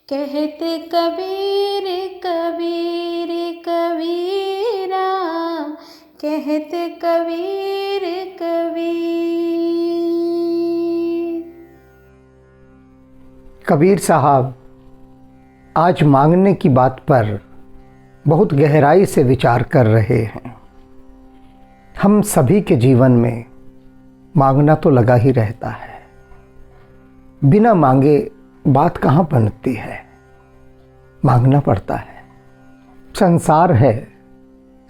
कहते कबीर कबीर कबीरा, कहते कबीर कबीर। कबीर साहब आज मांगने की बात पर बहुत गहराई से विचार कर रहे हैं। हम सभी के जीवन में मांगना तो लगा ही रहता है, बिना मांगे बात कहाँ बनती है, मांगना पड़ता है। संसार है,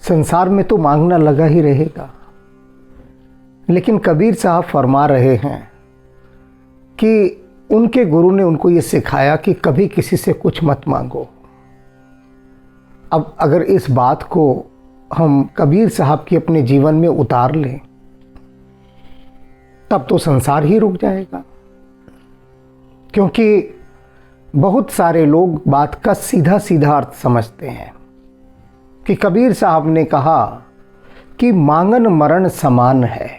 संसार में तो मांगना लगा ही रहेगा। लेकिन कबीर साहब फरमा रहे हैं कि उनके गुरु ने उनको ये सिखाया कि कभी किसी से कुछ मत मांगो। अब अगर इस बात को हम कबीर साहब की अपने जीवन में उतार लें तब तो संसार ही रुक जाएगा, क्योंकि बहुत सारे लोग बात का सीधा सीधा अर्थ समझते हैं कि कबीर साहब ने कहा कि मांगन मरण समान है,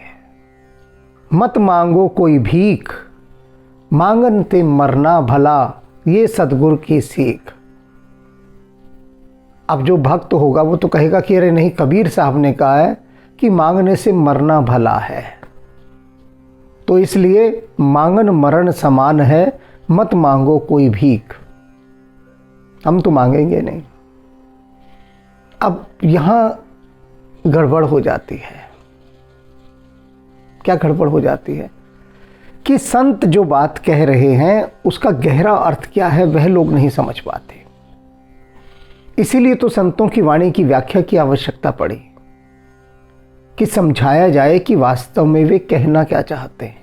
मत मांगो कोई भीख, मांगन ते मरना भला, ये सतगुरु की सीख। अब जो भक्त होगा वो तो कहेगा कि अरे नहीं, कबीर साहब ने कहा है कि मांगने से मरना भला है, तो इसलिए मांगन मरण समान है, मत मांगो कोई भीख। हम तो मांगेंगे नहीं। अब यहां गड़बड़ हो जाती है। क्या गड़बड़ हो जाती है कि संत जो बात कह रहे हैं उसका गहरा अर्थ क्या है वह लोग नहीं समझ पाते। इसीलिए तो संतों की वाणी की व्याख्या की आवश्यकता पड़ी कि समझाया जाए कि वास्तव में वे कहना क्या चाहते हैं।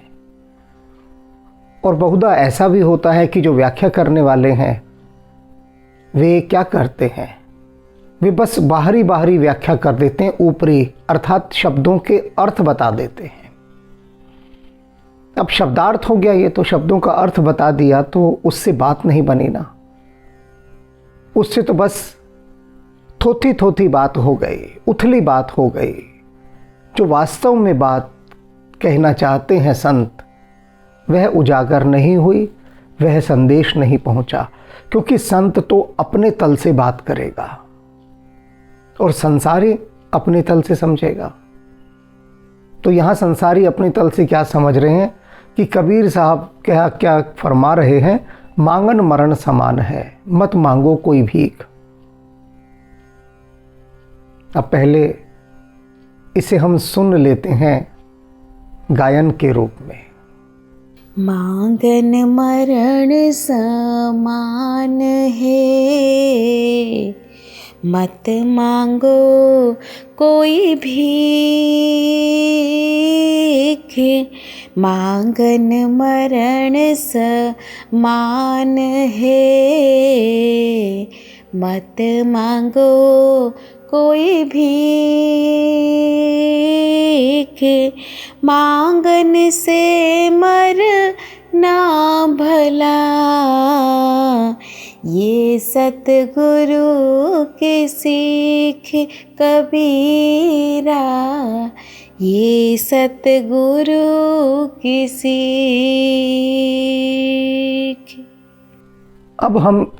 और बहुधा ऐसा भी होता है कि जो व्याख्या करने वाले हैं वे क्या करते हैं, वे बस बाहरी बाहरी व्याख्या कर देते हैं, ऊपरी अर्थात शब्दों के अर्थ बता देते हैं। अब शब्दार्थ हो गया, ये तो शब्दों का अर्थ बता दिया तो उससे बात नहीं बनी ना, उससे तो बस थोथी थोथी बात हो गई, उथली बात हो गई। जो वास्तव में बात कहना चाहते हैं संत, वह उजागर नहीं हुई, वह संदेश नहीं पहुंचा, क्योंकि संत तो अपने तल से बात करेगा और संसारी अपने तल से समझेगा। तो यहां संसारी अपने तल से क्या समझ रहे हैं कि कबीर साहब क्या क्या फरमा रहे हैं, मांगन मरण समान है, मत मांगो कोई भीख। अब पहले इसे हम सुन लेते हैं गायन के रूप में। मांगन मरण समान है, मत मांगो कोई भीख, मांगन मरण समान है, मत मांगो कोई भीख, मांगन से मरना भला, ये सतगुरु की सीख कबीरा, ये सतगुरु की सीख। अब हम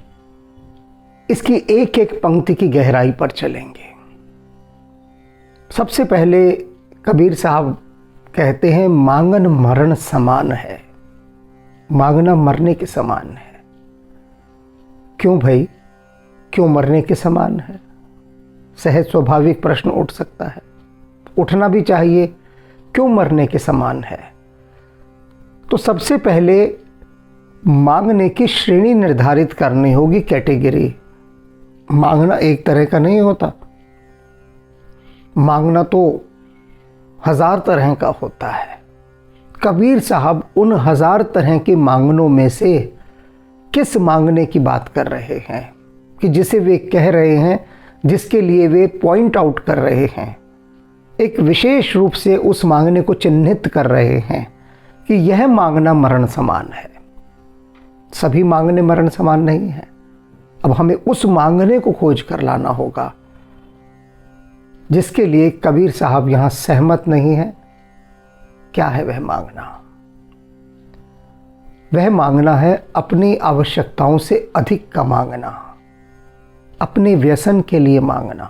इसकी एक एक पंक्ति की गहराई पर चलेंगे। सबसे पहले कबीर साहब कहते हैं मांगन मरण समान है, मांगना मरने के समान है। क्यों भाई, क्यों मरने के समान है? सहज स्वाभाविक प्रश्न उठ सकता है, उठना भी चाहिए, क्यों मरने के समान है? तो सबसे पहले मांगने की श्रेणी निर्धारित करनी होगी, कैटेगरी। मांगना एक तरह का नहीं होता, मांगना तो 1000 तरह का होता है। कबीर साहब उन 1000 तरह के मांगनों में से किस मांगने की बात कर रहे हैं कि जिसे वे कह रहे हैं, जिसके लिए वे पॉइंट आउट कर रहे हैं, एक विशेष रूप से उस मांगने को चिन्हित कर रहे हैं कि यह मांगना मरण समान है। सभी मांगने मरण समान नहीं है। अब हमें उस मांगने को खोज कर लाना होगा जिसके लिए कबीर साहब यहां सहमत नहीं है। क्या है वह मांगना? वह मांगना है अपनी आवश्यकताओं से अधिक का मांगना, अपने व्यसन के लिए मांगना।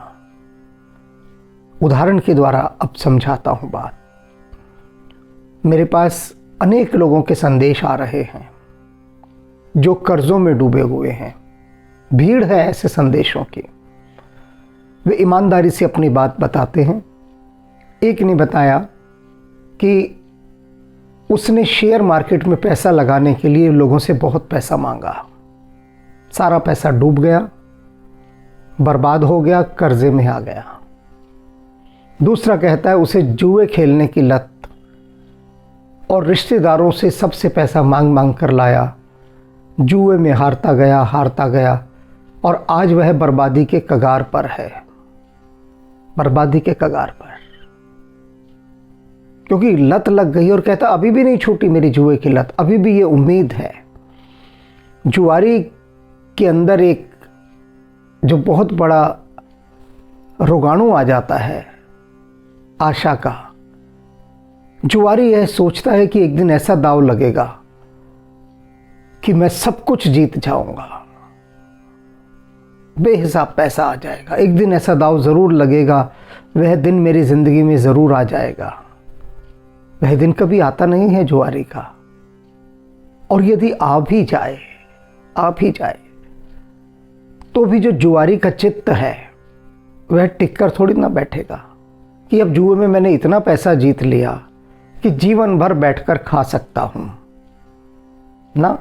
उदाहरण के द्वारा अब समझाता हूं बात। मेरे पास अनेक लोगों के संदेश आ रहे हैं जो कर्जों में डूबे हुए हैं। भीड़ है ऐसे संदेशों की। वे ईमानदारी से अपनी बात बताते हैं। एक ने बताया कि उसने शेयर मार्केट में पैसा लगाने के लिए लोगों से बहुत पैसा मांगा, सारा पैसा डूब गया, बर्बाद हो गया, कर्जे में आ गया। दूसरा कहता है उसे जुए खेलने की लत और रिश्तेदारों से सबसे पैसा मांग मांग कर लाया, जुए में हारता गया और आज वह बर्बादी के कगार पर है, बर्बादी के कगार पर, क्योंकि लत लग गई। और कहता अभी भी नहीं छूटी मेरी जुए की लत, अभी भी ये उम्मीद है। जुआरी के अंदर एक जो बहुत बड़ा रोगाणु आ जाता है आशा का। जुआरी यह सोचता है कि एक दिन ऐसा दांव लगेगा कि मैं सब कुछ जीत जाऊंगा, बेहिसाब पैसा आ जाएगा, एक दिन ऐसा दांव जरूर लगेगा, वह दिन मेरी जिंदगी में जरूर आ जाएगा। वह दिन कभी आता नहीं है जुआरी का। और यदि आ भी जाए तो भी जो जुआरी का चित्त है वह टिककर थोड़ी ना बैठेगा कि अब जुए में मैंने इतना पैसा जीत लिया कि जीवन भर बैठकर खा सकता हूं ना।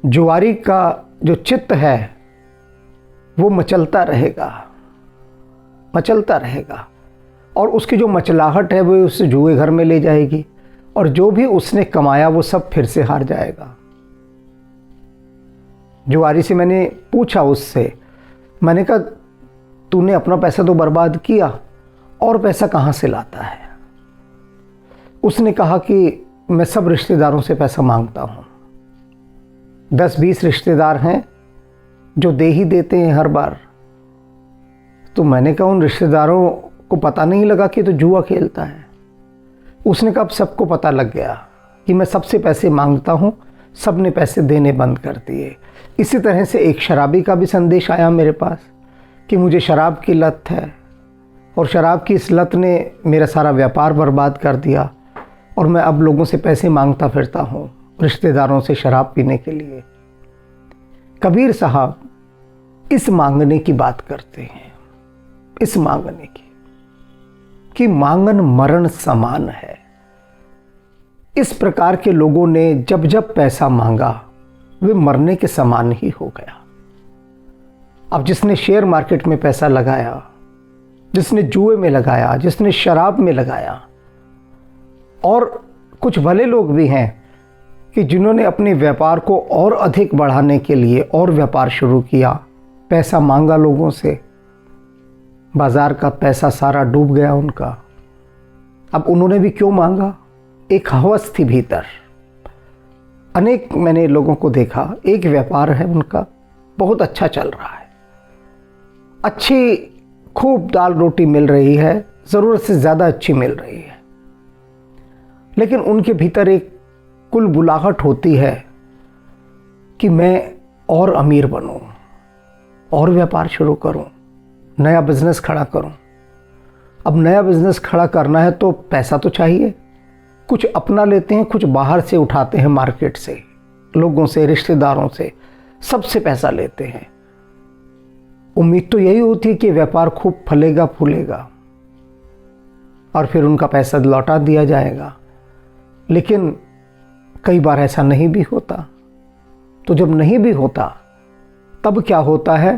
जुआरी का जो चित्त है वो मचलता रहेगा और उसकी जो मचलाहट है वो उसे जुए घर में ले जाएगी और जो भी उसने कमाया वो सब फिर से हार जाएगा। जुआरी से मैंने पूछा उससे, मैंने कहा तूने अपना पैसा तो बर्बाद किया और पैसा कहाँ से लाता है? उसने कहा कि मैं सब रिश्तेदारों से पैसा मांगता हूँ। 10-20 रिश्तेदार हैं जो दे ही देते हैं हर बार। तो मैंने कहा उन रिश्तेदारों को पता नहीं लगा कि तो जुआ खेलता है? उसने कहा अब सबको पता लग गया कि मैं सबसे पैसे मांगता हूँ, सब ने पैसे देने बंद कर दिए। इसी तरह से एक शराबी का भी संदेश आया मेरे पास कि मुझे शराब की लत है और शराब की इस लत ने मेरा सारा व्यापार बर्बाद कर दिया और मैं अब लोगों से पैसे मांगता फिरता हूँ, रिश्तेदारों से शराब पीने के लिए। कबीर साहब इस मांगने की बात करते हैं, इस मांगने की कि मांगन मरण समान है। इस प्रकार के लोगों ने जब जब पैसा मांगा वे मरने के समान ही हो गया। अब जिसने शेयर मार्केट में पैसा लगाया, जिसने जुए में लगाया, जिसने शराब में लगाया, और कुछ भले लोग भी हैं कि जिन्होंने अपने व्यापार को और अधिक बढ़ाने के लिए और व्यापार शुरू किया, पैसा मांगा लोगों से, बाजार का पैसा सारा डूब गया उनका। अब उन्होंने भी क्यों मांगा? एक हवस थी भीतर। अनेक मैंने लोगों को देखा, एक व्यापार है उनका बहुत अच्छा चल रहा है, अच्छी खूब दाल रोटी मिल रही है, ज़रूरत से ज़्यादा अच्छी मिल रही है, लेकिन उनके भीतर एक कुलबुलाहट होती है कि मैं और अमीर बनूं, और व्यापार शुरू करूं, नया बिजनेस खड़ा करूं। अब नया बिजनेस खड़ा करना है तो पैसा तो चाहिए। कुछ अपना लेते हैं, कुछ बाहर से उठाते हैं, मार्केट से, लोगों से, रिश्तेदारों से, सबसे पैसा लेते हैं। उम्मीद तो यही होती है कि व्यापार खूब फलेगा फूलेगा और फिर उनका पैसा लौटा दिया जाएगा, लेकिन कई बार ऐसा नहीं भी होता। तो जब नहीं भी होता तब क्या होता है?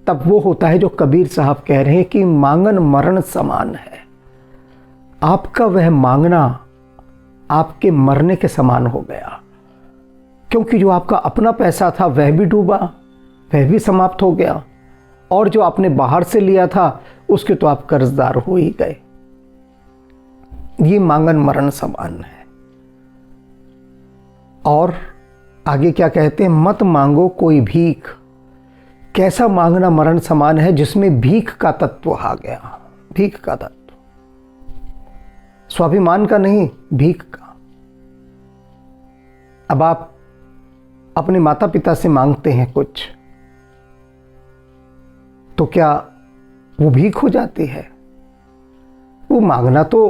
तब वो होता है जो कबीर साहब कह रहे हैं कि मांगन मरण समान है। आपका वह मांगना आपके मरने के समान हो गया, क्योंकि जो आपका अपना पैसा था वह भी डूबा, वह भी समाप्त हो गया, और जो आपने बाहर से लिया था उसके तो आप कर्जदार हो ही गए। ये मांगन मरण समान है। और आगे क्या कहते हैं? मत मांगो कोई भीख। कैसा मांगना मरण समान है? जिसमें भीख का तत्व आ गया। भीख का तत्व, स्वाभिमान का नहीं, भीख का। अब आप अपने माता पिता से मांगते हैं कुछ, तो क्या वो भीख हो जाती है? वो मांगना तो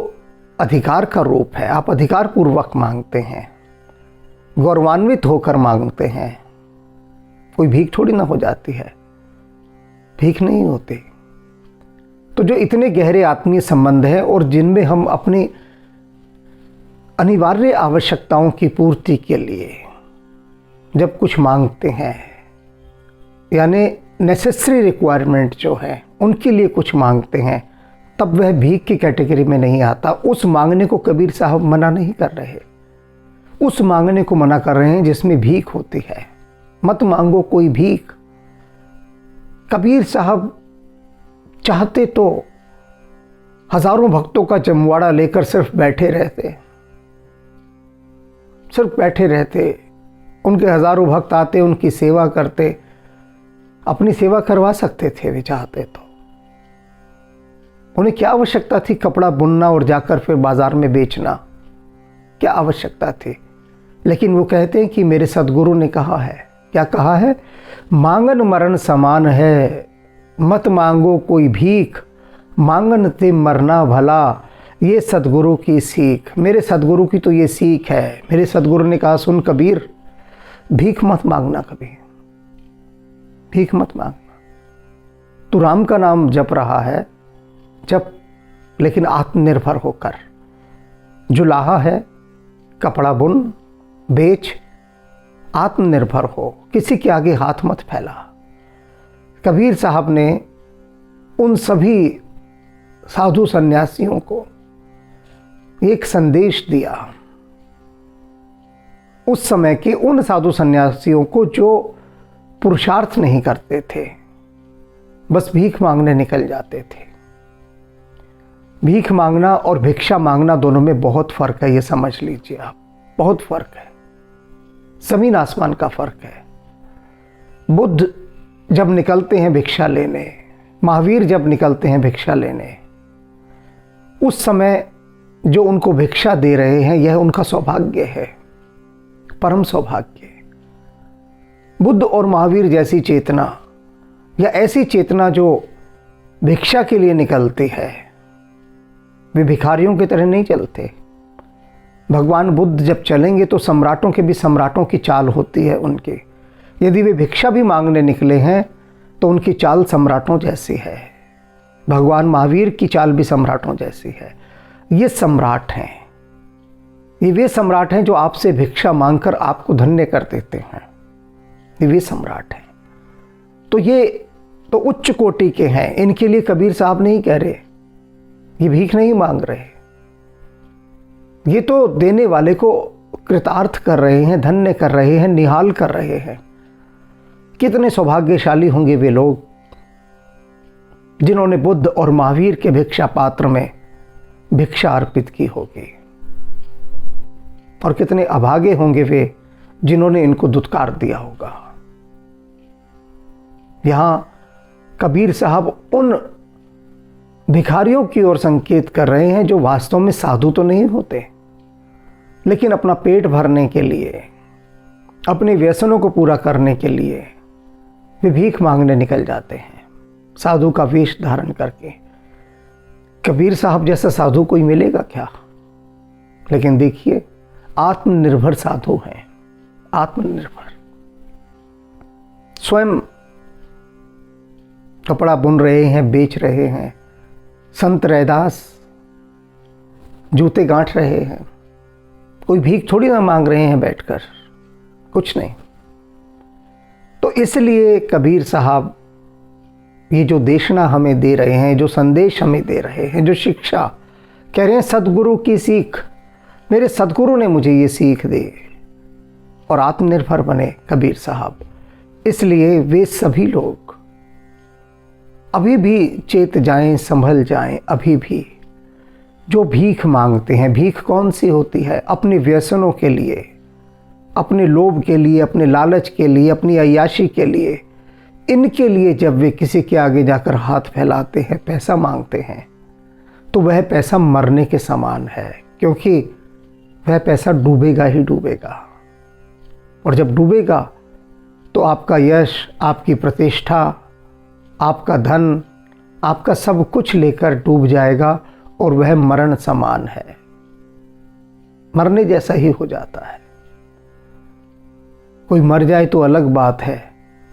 अधिकार का रूप है। आप अधिकार पूर्वक मांगते हैं, गौरवान्वित होकर मांगते हैं। कोई भीख थोड़ी ना हो जाती है, भीख नहीं होती। तो जो इतने गहरे आत्मीय संबंध है और जिनमें हम अपनी अनिवार्य आवश्यकताओं की पूर्ति के लिए जब कुछ मांगते हैं, यानी नेसेसरी रिक्वायरमेंट जो है उनके लिए कुछ मांगते हैं, तब वह भीख की कैटेगरी में नहीं आता। उस मांगने को कबीर साहब मना नहीं कर रहे, उस मांगने को मना कर रहे हैं जिसमें भीख होती है। मत मांगो कोई भीख। कबीर साहब चाहते तो हजारों भक्तों का जमवाड़ा लेकर सिर्फ बैठे रहते, सिर्फ बैठे रहते। उनके हजारों भक्त आते, उनकी सेवा करते, अपनी सेवा करवा सकते थे वे चाहते तो। उन्हें क्या आवश्यकता थी कपड़ा बुनना और जाकर फिर बाजार में बेचना? क्या आवश्यकता थी? लेकिन वो कहते हैं कि मेरे सदगुरु ने कहा है, क्या कहा है? मांगन मरण समान है, मत मांगो कोई भीख, मांगन ते मरना भला, ये सदगुरु की सीख। मेरे सदगुरु की तो ये सीख है। मेरे सदगुरु ने कहा, सुन कबीर, भीख मत मांगना, कभी भीख मत मांगना। तू राम का नाम जप रहा है, जप, लेकिन आत्मनिर्भर होकर। जुलाहा है, कपड़ा बुन, बेच, आत्मनिर्भर हो, किसी के आगे हाथ मत फैला। कबीर साहब ने उन सभी साधु सन्यासियों को एक संदेश दिया, उस समय के उन साधु सन्यासियों को जो पुरुषार्थ नहीं करते थे, बस भीख मांगने निकल जाते थे। भीख मांगना और भिक्षा मांगना दोनों में बहुत फर्क है, ये समझ लीजिए आप, बहुत फर्क है, जमीन आसमान का फर्क है। बुद्ध जब निकलते हैं भिक्षा लेने, महावीर जब निकलते हैं भिक्षा लेने, उस समय जो उनको भिक्षा दे रहे हैं यह उनका सौभाग्य है, परम सौभाग्य। बुद्ध और महावीर जैसी चेतना या ऐसी चेतना जो भिक्षा के लिए निकलती है, वे भिखारियों की तरह नहीं चलते। भगवान बुद्ध जब चलेंगे तो सम्राटों के भी सम्राटों की चाल होती है उनकी। यदि वे भिक्षा भी मांगने निकले हैं तो उनकी चाल सम्राटों जैसी है। भगवान महावीर की चाल भी सम्राटों जैसी है। ये सम्राट हैं, ये वे सम्राट हैं जो आपसे भिक्षा मांगकर आपको धन्य कर देते हैं। ये वे सम्राट हैं। तो ये तो उच्च कोटि के हैं। इनके लिए कबीर साहब नहीं कह रहे, ये भीख नहीं मांग रहे, ये तो देने वाले को कृतार्थ कर रहे हैं, धन्य कर रहे हैं, निहाल कर रहे हैं। कितने सौभाग्यशाली होंगे वे लोग जिन्होंने बुद्ध और महावीर के भिक्षा पात्र में भिक्षा अर्पित की होगी, और कितने अभागे होंगे वे जिन्होंने इनको दुत्कार दिया होगा। यहां कबीर साहब उन भिखारियों की ओर संकेत कर रहे हैं जो वास्तव में साधु तो नहीं होते, लेकिन अपना पेट भरने के लिए, अपने व्यसनों को पूरा करने के लिए वे भीख मांगने निकल जाते हैं, साधु का वेश धारण करके। कबीर साहब जैसा साधु कोई मिलेगा क्या? लेकिन देखिए, आत्मनिर्भर साधु हैं, आत्मनिर्भर। स्वयं कपड़ा बुन रहे हैं, बेच रहे हैं। संत रैदास जूते गांठ रहे हैं, कोई भीख थोड़ी ना मांग रहे हैं बैठकर, कुछ नहीं। तो इसलिए कबीर साहब ये जो देशना हमें दे रहे हैं, जो संदेश हमें दे रहे हैं, जो शिक्षा कह रहे हैं, सदगुरु की सीख, मेरे सदगुरु ने मुझे ये सीख दी, और आत्मनिर्भर बने कबीर साहब। इसलिए वे सभी लोग अभी भी चेत जाएं, संभल जाएं। अभी भी जो भीख मांगते हैं, भीख कौन सी होती है? अपने व्यसनों के लिए, अपने लोभ के लिए, अपने लालच के लिए, अपनी अय्याशी के लिए, इनके लिए जब वे किसी के आगे जाकर हाथ फैलाते हैं, पैसा मांगते हैं, तो वह पैसा मरने के समान है, क्योंकि वह पैसा डूबेगा ही डूबेगा। और जब डूबेगा तो आपका यश, आपकी प्रतिष्ठा, आपका धन, आपका सब कुछ लेकर डूब जाएगा और वह मरण समान है, मरने जैसा ही हो जाता है। कोई मर जाए तो अलग बात है,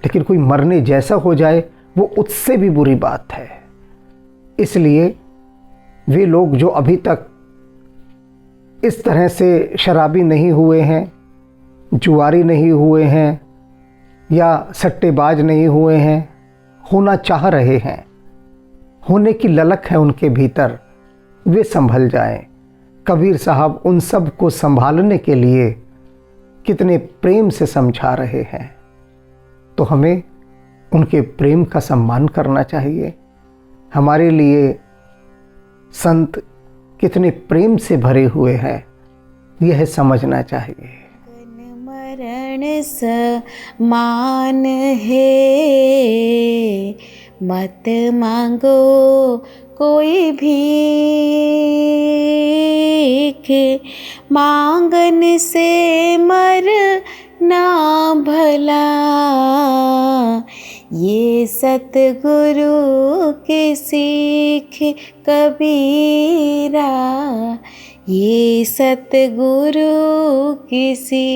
लेकिन कोई मरने जैसा हो जाए वो उससे भी बुरी बात है। इसलिए वे लोग जो अभी तक इस तरह से शराबी नहीं हुए हैं, जुआरी नहीं हुए हैं या सट्टेबाज नहीं हुए हैं, होना चाह रहे हैं, होने की ललक है उनके भीतर, वे संभल जाएं। कबीर साहब उन सब को संभालने के लिए कितने प्रेम से समझा रहे हैं, तो हमें उनके प्रेम का सम्मान करना चाहिए। हमारे लिए संत कितने प्रेम से भरे हुए हैं, यह समझना चाहिए। मरण समान है, मत मांगो कोई भीख, मांगन से मर ना भला, ये सतगुरु की सीख कबीरा, ये सतगुरु की सीख।